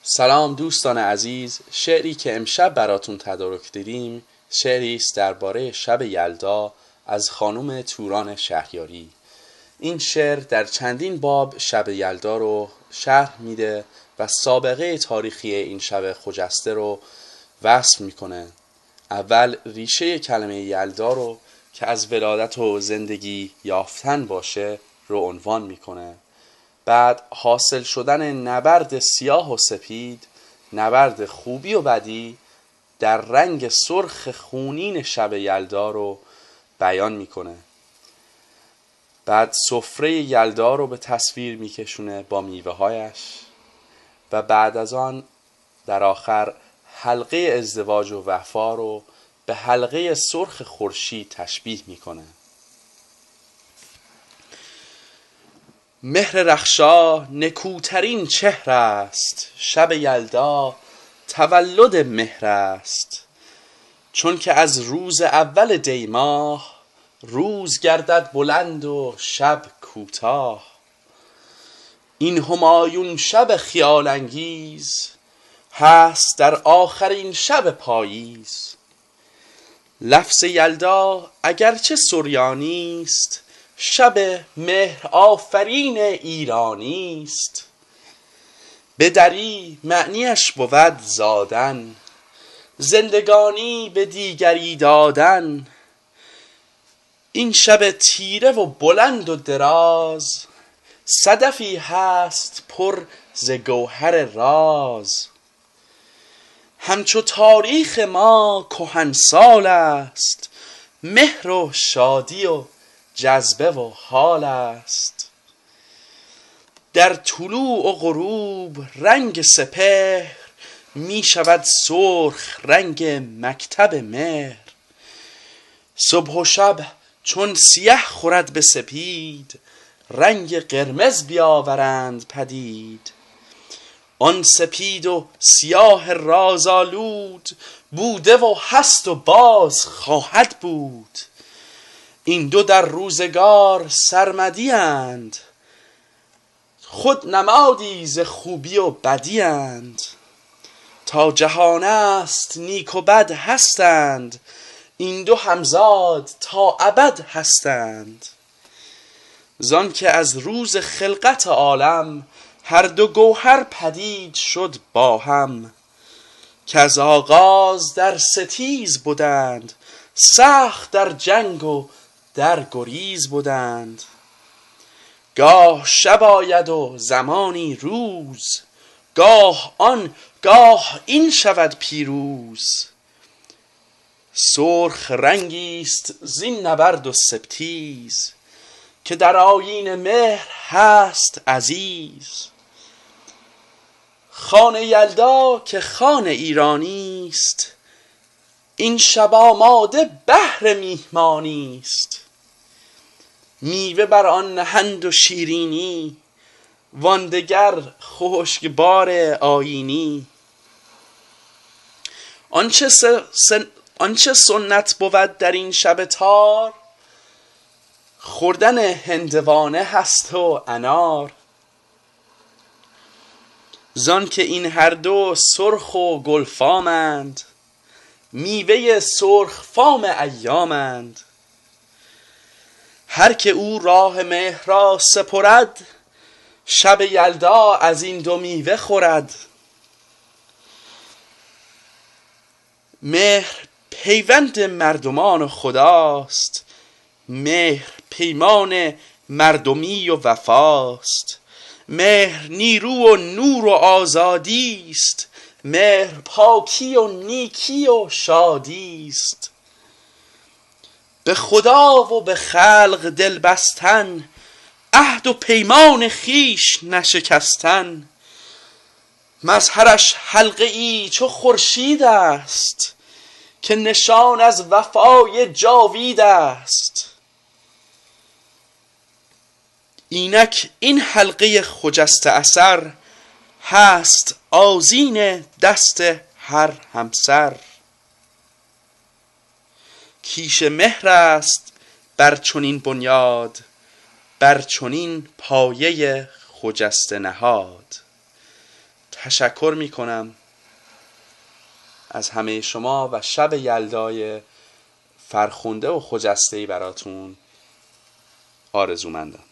سلام دوستان عزیز. شعری که امشب براتون تدارک دیدیم شعری است درباره شب یلدا از خانم توران شهریاری. این شعر در چندین باب شب یلدا رو شرح میده و سابقه تاریخی این شب خجسته رو وصف میکنه. اول ریشه کلمه یلدا رو که از ولادت و زندگی یافتن باشه رو عنوان میکنه. بعد حاصل شدن نبرد سیاه و سپید، نبرد خوبی و بدی در رنگ سرخ خونین شب یلدا رو بیان میکنه. بعد سفره یلدا رو به تصویر میکشونه با میوه هایش و بعد از آن در آخر حلقه ازدواج و وفا رو به حلقه سرخ خورشید تشبیه میکنه. مهر رخشا نکوترین چهر است، شب یلدا تولد مهر است. چون که از روز اول دی ماه، روز گردد بلند و شب کوتاه. این همایون شب خیال انگیز، هست در آخرین شب پاییز. لفظ یلدا اگرچه سریانی است، شب مهر آفرین ایرانی است. به دری معنیش بود زادن، زندگانی به دیگری دادن. این شب تیره و بلند و دراز، صدفی هست پر ز گوهر راز. همچو تاریخ ما کهنسال است، مهر و شادی و جذبه و حال است. در طلوع و غروب رنگ سپهر، می شود سرخ رنگ مکتب مهر. صبح و شب چون سیه خورد به سپید، رنگ قرمز بیاورند پدید. آن سپید و سیاه رازآلود، بوده و هست و باز خواهد بود. این دو در روزگار سرمدی اند، خود نمادی ز خوبی و بدی اند. تا جهان است نیک و بد هستند، این دو همزاد تا ابد هستند. زان که از روز خلقت عالم، هر دو گوهر پدید شد با هم. که از آغاز در ستیز بودند، سخت در جنگ و در گریز بودند. گاه شب آید و زمانی روز، گاه آن گاه این شود پیروز. سرخ رنگیست زین نبرد و ستیز، که در آیین مهر هست عزیز. خان یلدا که خان ایرانی است، این شب آماده بهر میهمانی است. میوه بر آن نهند و شیرینی، وان دگر خشکبار آیینی. آنچه سنت بود در این شب تار، خوردن هندوانه هست و انار. زان که این هر دو سرخ و گلفامند، میوه سرخ فام ایامند. هر که او راه مهر را سپرد، شب یلدا از این دو میوه خورد. مهر پیوند مردمان و خداست، مهر پیمان مردمی و وفاست. مهر نیرو و نور و آزادی است، مهر پاکی و نیکی و شادی است. به خدا و به خلق دل بستن، عهد و پیمان خویش نشکستن. مظهرش حلقه ای چو خورشید است، که نشان از وفای جاوید است. اینک این حلقه خجسته اثر، هست آذین دست هر همسر. کیش مهر است بر چنین بنیاد، بر چنین پایه خجسته نهاد. تشکر میکنم از همه شما و شب یلدای فرخنده و خجسته‌ای براتون آرزومندم.